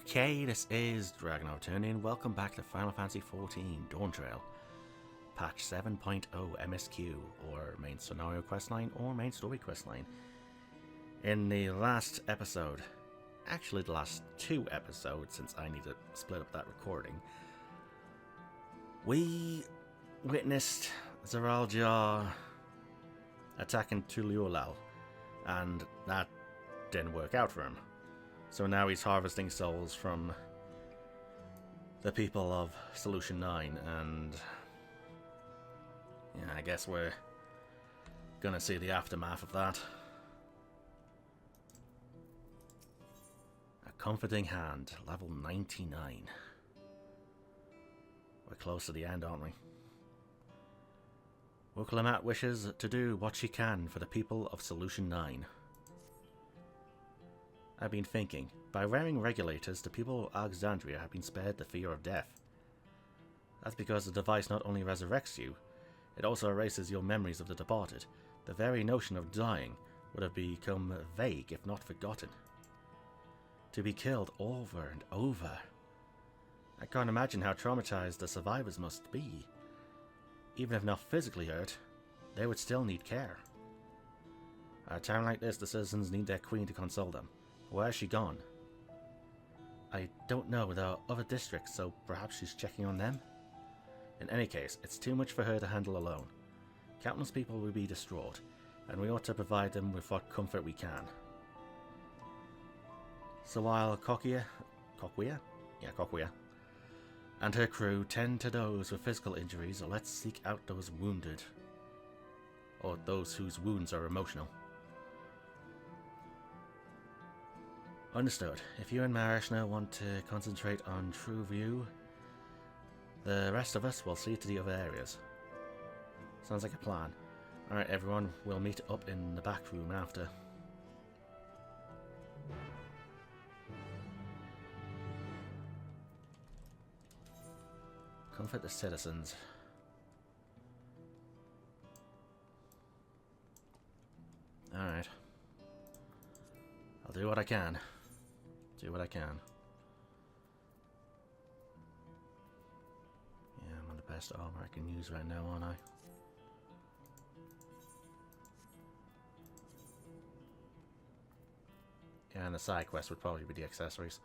Okay, this is DragonofEternity and welcome back to Final Fantasy XIV Dawntrail. Patch 7.0 MSQ, or Main Scenario Questline, or Main Story Questline. In the last episode, actually the last two episodes since I need to split up that recording, we witnessed Zeraljar attacking Tuliulal, and that didn't work out for him. So now he's harvesting souls from the people of Solution 9, and yeah, I guess we're gonna see the aftermath of that. A comforting hand, level 99. We're close to the end, aren't we? Wukalamat wishes to do what she can for the people of Solution 9. I've been thinking, by wearing regulators, the people of Alexandria have been spared the fear of death. That's because the device not only resurrects you, it also erases your memories of the departed. The very notion of dying would have become vague if not forgotten. To be killed over and over. I can't imagine how traumatized the survivors must be. Even if not physically hurt, they would still need care. At a time like this, the citizens need their queen to console them. Where has she gone? I don't know. There are other districts, so perhaps she's checking on them? In any case, it's too much for her to handle alone. Countless people will be distraught, and we ought to provide them with what comfort we can. So while Kokuya, and her crew tend to those with physical injuries, let's seek out those wounded, or those whose wounds are emotional. Understood. If you and Marishna want to concentrate on True View, the rest of us will see to the other areas. Sounds like a plan. Alright everyone, we'll meet up in the back room after. Comfort the citizens. Alright. I'll do what I can. Do what I can. Yeah, I'm on the best armor I can use right now, aren't I? Yeah, and the side quest would probably be the accessories.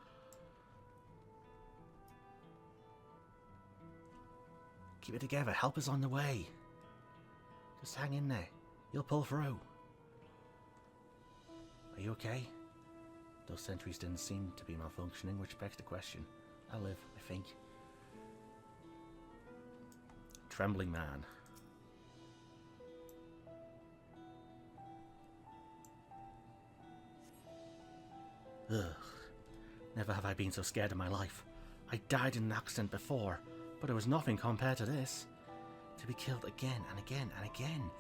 Keep it together, help is on the way. Just hang in there. You'll pull through. Are you okay? Those sentries didn't seem to be malfunctioning, which begs the question. I'll live, I think. Trembling man. Ugh. Never have I been so scared in my life. I died in an accident before, but it was nothing compared to this. To be killed again and again and again.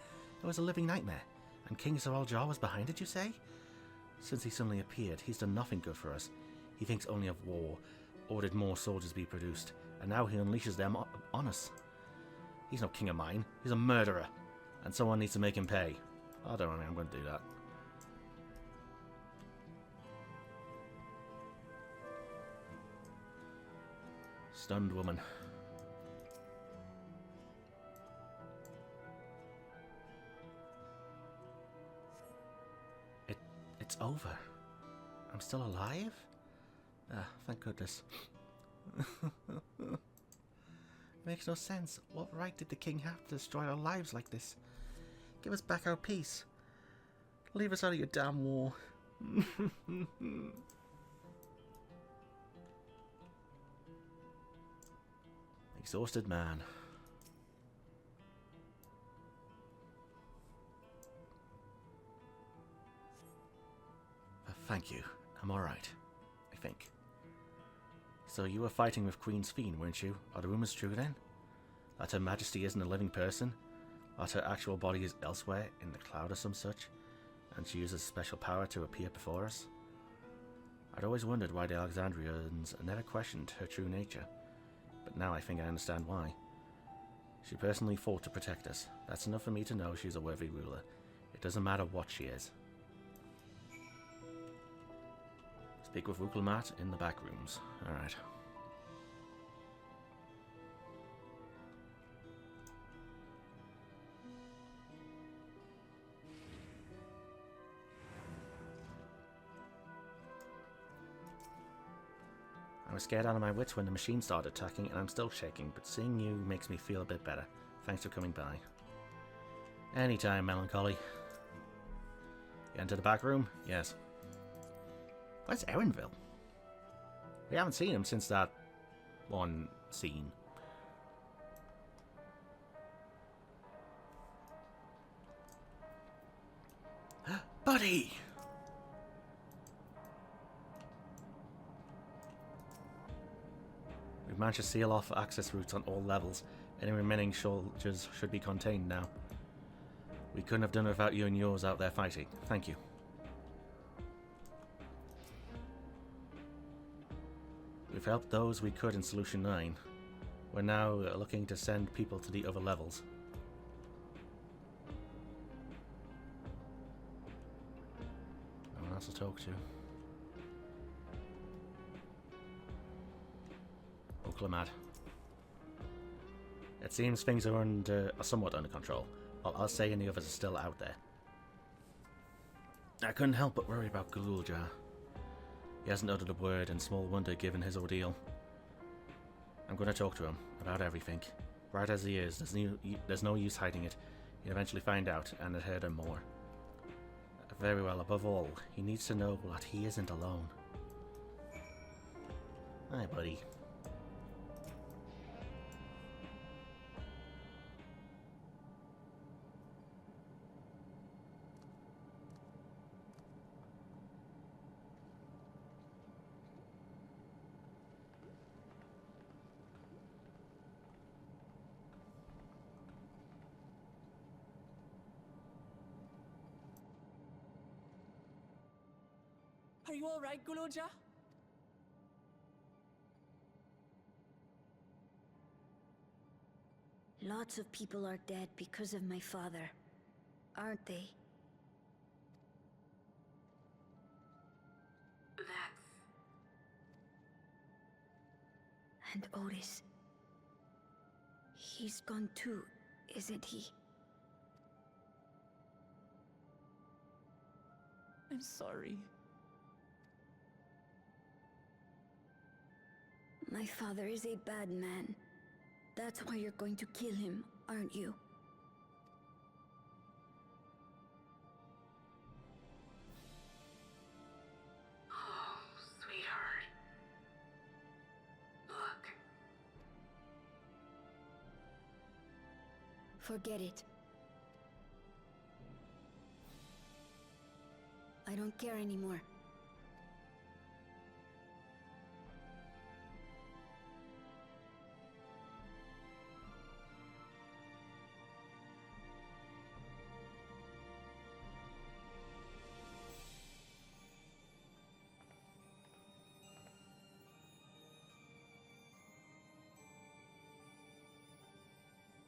It was a living nightmare. And King Zeraljar was behind it, you say? Since he suddenly appeared, he's done nothing good for us. He thinks only of war, ordered more soldiers be produced, and now he unleashes them on us. He's no king of mine, he's a murderer, and someone needs to make him pay. Oh, don't worry, I'm going to do that. Stunned woman. It's over. I'm still alive? Ah, thank goodness. It makes no sense. What right did the king have to destroy our lives like this? Give us back our peace. Leave us out of your damn war. Exhausted man. Thank you. I'm alright. I think. So you were fighting with Queen's Fiend, weren't you? Are the rumors true then? That Her Majesty isn't a living person? That her actual body is elsewhere, in the cloud or some such? And she uses special power to appear before us? I'd always wondered why the Alexandrians never questioned her true nature. But now I think I understand why. She personally fought to protect us. That's enough for me to know she's a worthy ruler. It doesn't matter what she is. Speak with Wukelmat in the back rooms. Alright. I was scared out of my wits when the machine started attacking, and I'm still shaking, but seeing you makes me feel a bit better. Thanks for coming by. Anytime, Melancholy. You enter the back room? Yes. Where's Erenville? We haven't seen him since that one scene. Buddy! We've managed to seal off access routes on all levels. Any remaining soldiers should be contained now. We couldn't have done it without you and yours out there fighting. Thank you. We've helped those we could in Solution 9. We're now looking to send people to the other levels. No one else to talk to. Oklamat. It seems things are somewhat under control, while I'll say and the others are still out there. I couldn't help but worry about Gululja. He hasn't uttered a word, and small wonder given his ordeal. I'm going to talk to him about everything. Right as he is, there's no use hiding it. He'll eventually find out, and it hurt him more. Very well, above all, he needs to know that he isn't alone. Hi, buddy. Are you all right, Gululja? Lots of people are dead because of my father, aren't they? And Otis. He's gone too, isn't he? I'm sorry. My father is a bad man. That's why you're going to kill him, aren't you? Oh, sweetheart. Look. Forget it. I don't care anymore.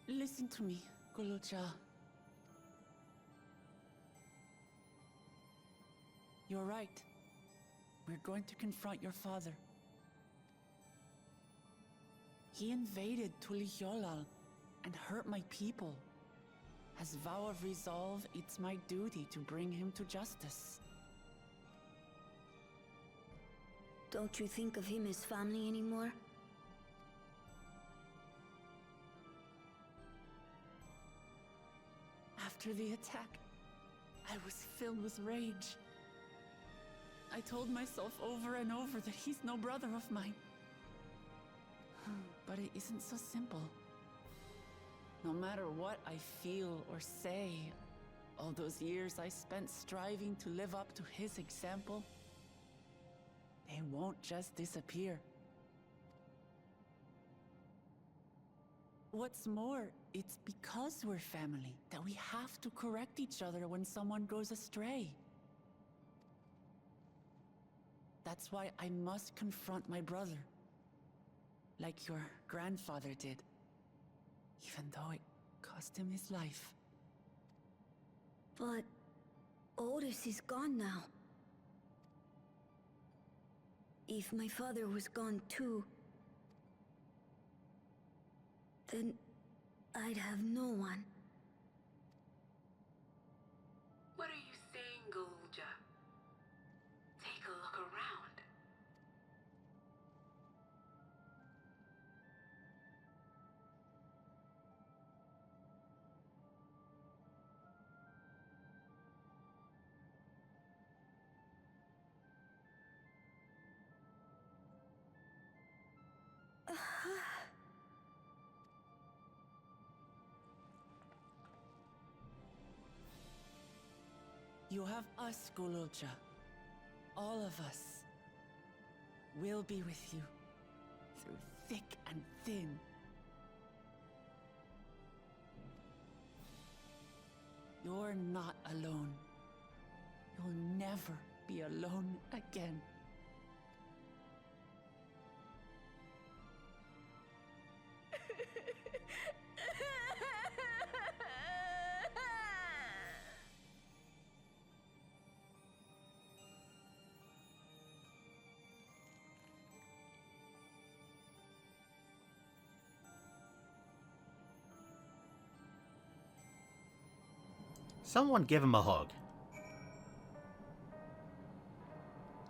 Listen to me, Gululja. You're right. We're going to confront your father. He invaded Tulihyolal and hurt my people. As vow of resolve, it's my duty to bring him to justice. Don't you think of him as family anymore? After the attack, I was filled with rage. I told myself over and over that he's no brother of mine. But it isn't so simple. No matter what I feel or say, all those years I spent striving to live up to his example, they won't just disappear. What's more, it's because we're family that we have to correct each other when someone goes astray. That's why I must confront my brother, like your grandfather did, even though it cost him his life. But Otis is gone now. If my father was gone too, then I'd have no one. What are you saying, Golja? Take a look around. You have us, Golja. All of us. We'll be with you. Through thick and thin. You're not alone. You'll never be alone again. Someone give him a hug.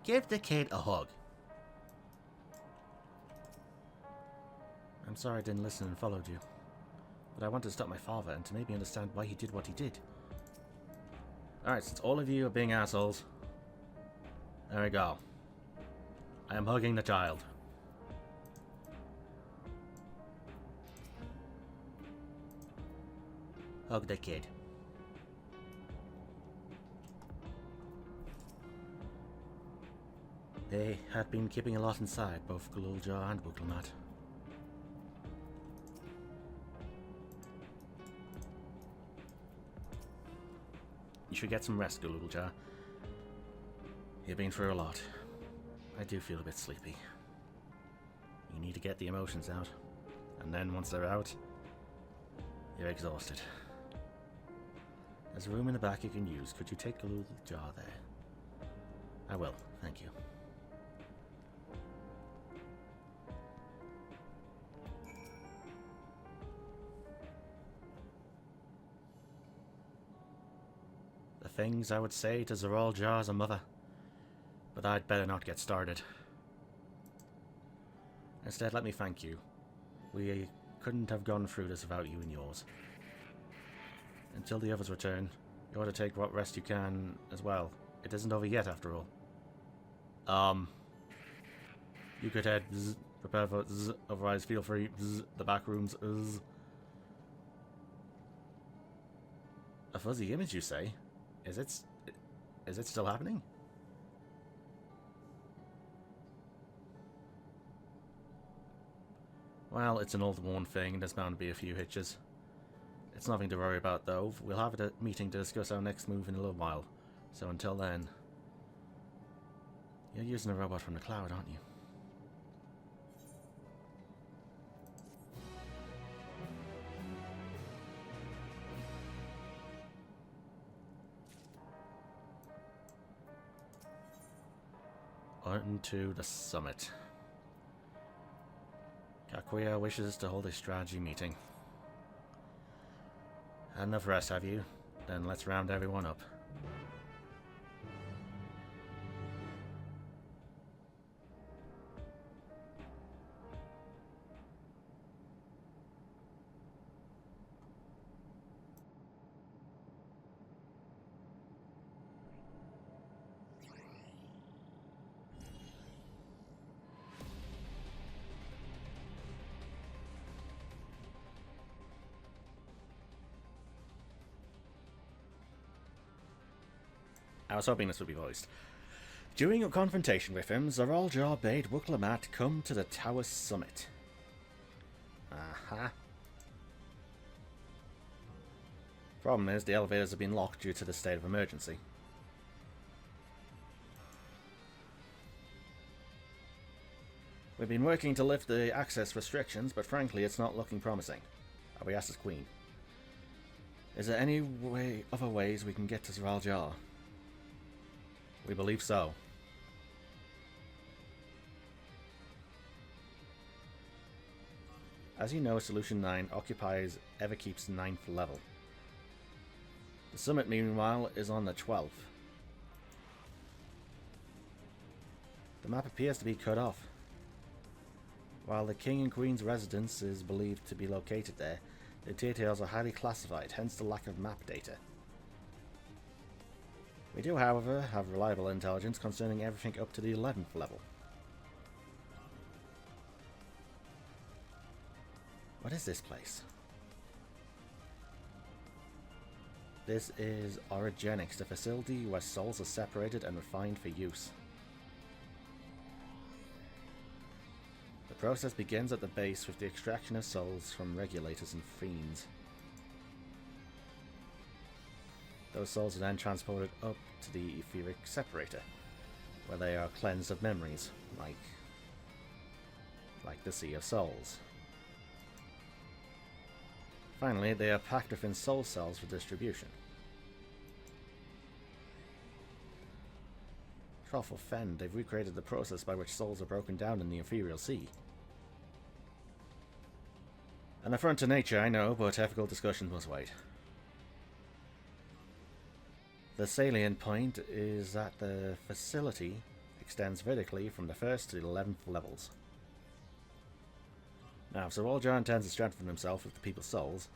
Give the kid a hug. I'm sorry I didn't listen and followed you. But I wanted to stop my father and to maybe understand why he did what he did. Alright, since all of you are being assholes, there we go. I am hugging the child. Hug the kid. They had been keeping a lot inside, both Golja and Wuklamat. You should get some rest, Golja. You've been through a lot. I do feel a bit sleepy. You need to get the emotions out. And then once they're out, you're exhausted. There's a room in the back you can use. Could you take Golja there? I will, thank you. Things I would say to Zoraal as a mother, but I'd better not get started. Instead, let me thank you. We couldn't have gone through this without you and yours. Until the others return, you ought to take what rest you can as well. It isn't over yet, after all. You could head, prepare for, otherwise feel free, the back rooms, A fuzzy image, you say? Is it still happening? Well, it's an old worn thing, there's bound to be a few hitches. It's nothing to worry about though. We'll have a meeting to discuss our next move in a little while. So until then... You're using a robot from the cloud, aren't you? On to the summit. Kakuya wishes to hold a strategy meeting. Had enough rest, have you? Then let's round everyone up. I was hoping this would be voiced. During your confrontation with him, Zoraal bade Wuklamat come to the tower summit. Aha. Problem is, the elevators have been locked due to the state of emergency. We've been working to lift the access restrictions, but frankly, it's not looking promising. We asked his queen. Is there any other ways we can get to Zoraal? We believe so. As you know, Solution 9 occupies Everkeep's 9th level. The summit, meanwhile, is on the 12th. The map appears to be cut off. While the King and Queen's residence is believed to be located there, the details are highly classified, hence the lack of map data. We do, however, have reliable intelligence concerning everything up to the 11th level. What is this place? This is Origenics, the facility where souls are separated and refined for use. The process begins at the base with the extraction of souls from regulators and fiends. Those souls are then transported up to the etheric separator, where they are cleansed of memories, like the Sea of Souls. Finally, they are packed within soul cells for distribution. Truffle Fen, they've recreated the process by which souls are broken down in the Ethereal Sea. An affront to nature, I know, but ethical discussions must wait. The salient point is that the facility extends vertically from the 1st to the 11th levels. Now, if Sir Waljar intends to strengthen himself with the people's souls,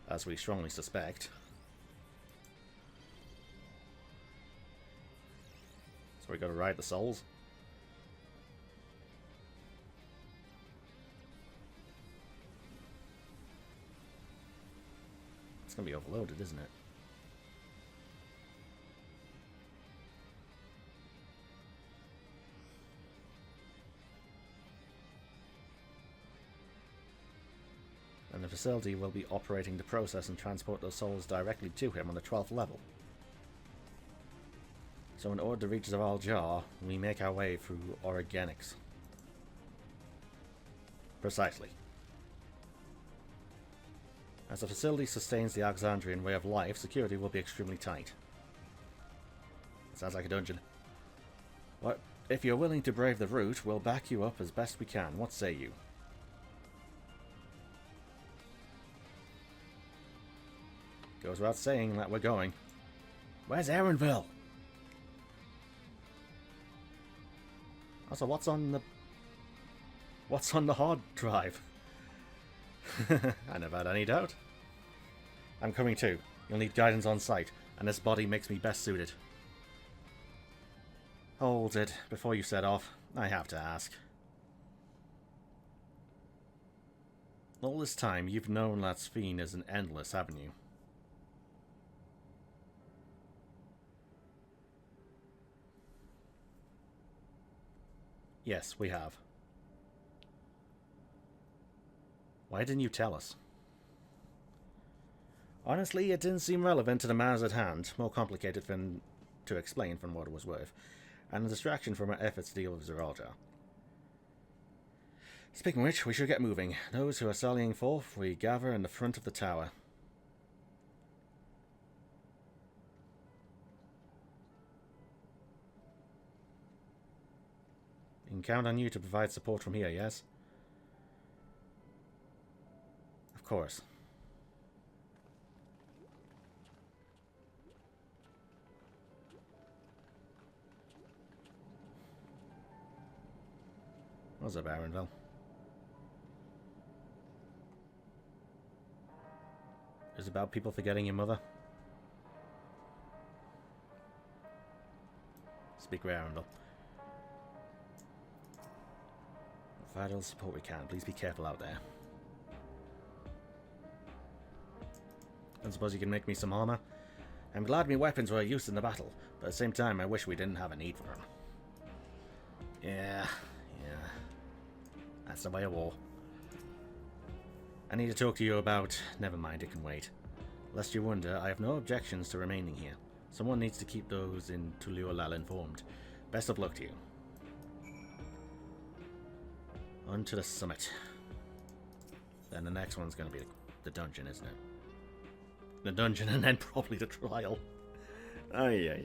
as we strongly suspect, so we got to ride the souls. It's going to be overloaded, isn't it? And the facility will be operating the process and transport those souls directly to him on the 12th level. So in order to reach Zawal Jar, we make our way through Origenics. Precisely. As the facility sustains the Alexandrian way of life, security will be extremely tight. It sounds like a dungeon. What? If you're willing to brave the route, we'll back you up as best we can. What say you? Goes without saying that we're going. Where's Aaronville? Also, what's on the hard drive? I never had any doubt. I'm coming too. You'll need guidance on site, and this body makes me best suited. Hold it. Before you set off, I have to ask. All this time, you've known that Sphene is an endless, haven't you? Yes, we have. Why didn't you tell us? Honestly, it didn't seem relevant to the matters at hand, more complicated than to explain from what it was worth, and a distraction from our efforts to deal with Zeralja. Speaking of which, we should get moving. Those who are sallying forth, we gather in the front of the tower. We can count on you to provide support from here, yes? Of course. What's up, Aaronville? Is it about people forgetting your mother? Speak with Aaronville. Provide all the support we can. Please be careful out there. I suppose you can make me some armor? I'm glad my weapons were used in the battle, but at the same time I wish we didn't have a need for them. Yeah. That's the way of war. I need to talk to you about... Never mind, it can wait. Lest you wonder, I have no objections to remaining here. Someone needs to keep those in Tuliolal informed. Best of luck to you. On to the summit. Then the next one's going to be the dungeon, isn't it? The dungeon and then probably the trial. Ay.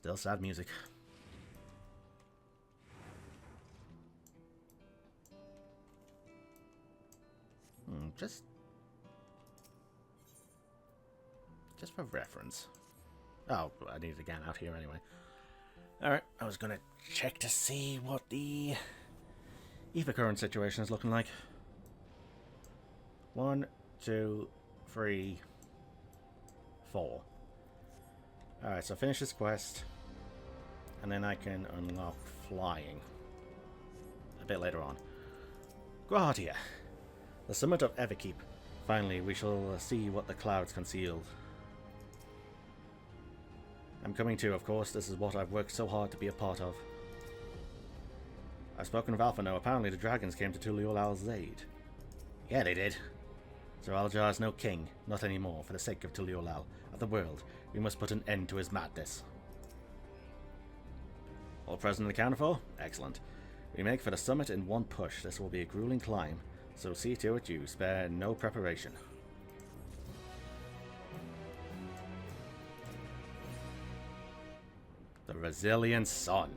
Still sad music. Just for reference. Oh, I need it again out here anyway. Alright, I was gonna check to see what the ether current situation is looking like. 1, 2, 3, 4. Alright, so finish this quest, and then I can unlock flying a bit later on. Guardia! The summit of Everkeep. Finally, we shall see what the clouds concealed. I'm coming too, of course. This is what I've worked so hard to be a part of. I've spoken of Alphano. Apparently the dragons came to Tuliulal's aid. Yeah, they did. Sir Aljar is no king. Not anymore. For the sake of Tuliulal, of the world, we must put an end to his madness. All present accounted for? Excellent. We make for the summit in one push. This will be a grueling climb, so see to it you spare no preparation. The Resilient Sun.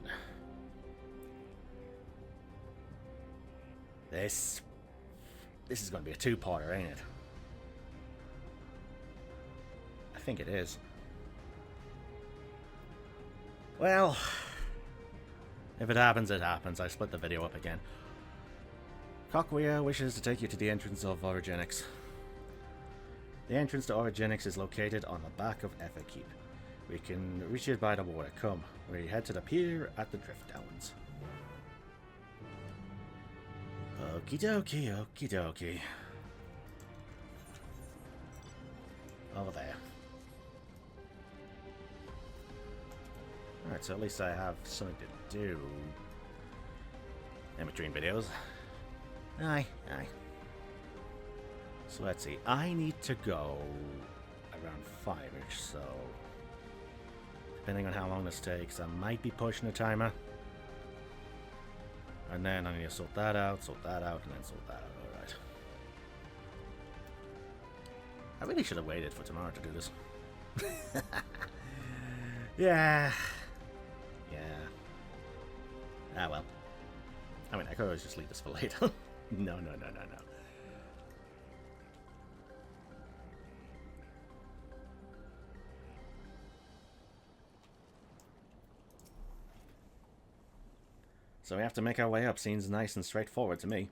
This is going to be a two-parter, ain't it? I think it is. Well, if it happens, it happens. I split the video up again. Kakuya wishes to take you to the entrance of Origenics. The entrance to Origenics is located on the back of Everkeep. We can reach it by the water. Come, we head to the pier at the Drift Downs. Okie dokie, okie dokie. Over there. Alright, so at least I have something to do in between videos. Aye. So let's see. I need to go around 5-ish, so depending on how long this takes, I might be pushing the timer. And then I need to sort that out, and then sort that out. Alright. I really should have waited for tomorrow to do this. Yeah. Ah, well. I mean, I could always just leave this for later. No. So we have to make our way up. Seems nice and straightforward to me.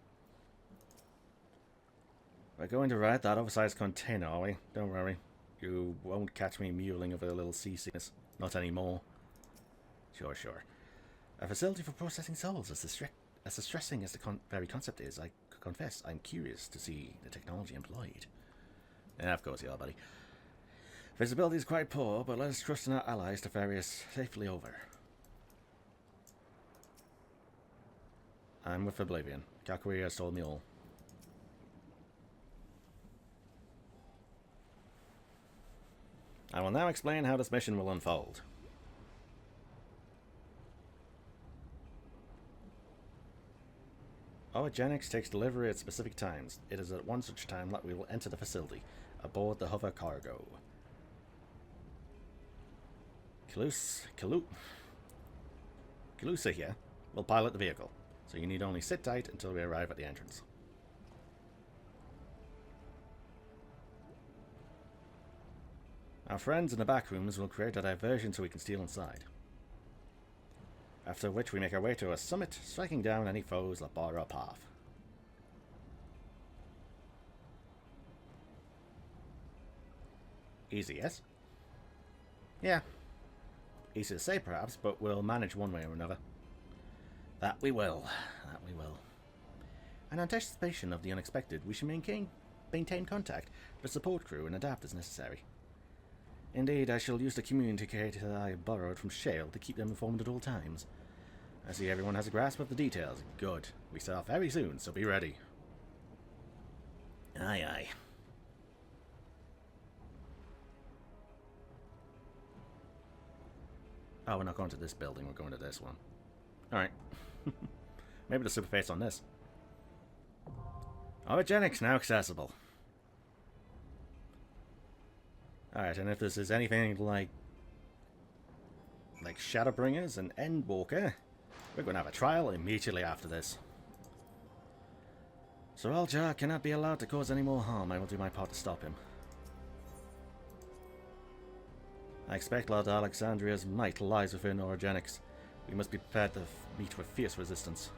We're going to ride that oversized container, are we? Don't worry. You won't catch me mewling over a little seasickness. Not anymore. Sure. A facility for processing souls. As distressing as the very concept is, I confess I'm curious to see the technology employed. Yeah, of course you are, buddy. Visibility is quite poor, but let us trust in our allies to ferry us safely over. I'm with Oblivion. Kakuya has told me all. I will now explain how this mission will unfold. Origenics takes delivery at specific times. It is at one such time that we will enter the facility, aboard the hover cargo. Kalusa here will pilot the vehicle, so you need only sit tight until we arrive at the entrance. Our friends in the back rooms will create a diversion so we can steal inside. After which we make our way to a summit, striking down any foes that bar our path. Easy, yes? Yeah. Easy to say perhaps, but we'll manage one way or another. That we will. In anticipation of the unexpected, we should maintain contact with the support crew and adapt as necessary. Indeed, I shall use the communicator I borrowed from Shale to keep them informed at all times. I see everyone has a grasp of the details. Good. We set off very soon, so be ready. Aye. Oh, we're not going to this building, we're going to this one. Alright. Maybe the superface on this. Origenics now accessible. Alright, and if this is anything like like Shadowbringers and Endwalker, we're going to have a trial immediately after this. Sir Aljar cannot be allowed to cause any more harm. I will do my part to stop him. I expect Lord Alexandria's might lies within orogenics. We must be prepared to meet with fierce resistance.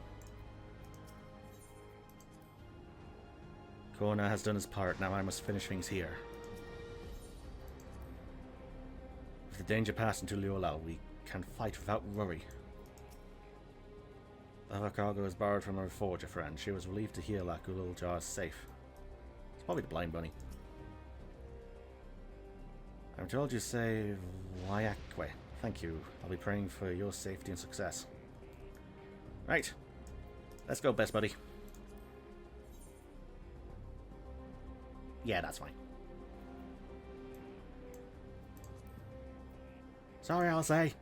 Korna has done his part, now I must finish things here. With the danger passed into Liolal, we can fight without worry. The other cargo is borrowed from our forger friend. She was relieved to hear that Gul'Jar is safe. It's probably the blind bunny. I'm told you say Wayakwe. Thank you. I'll be praying for your safety and success. Right. Let's go, best buddy. Yeah, that's fine. Sorry, I'll say.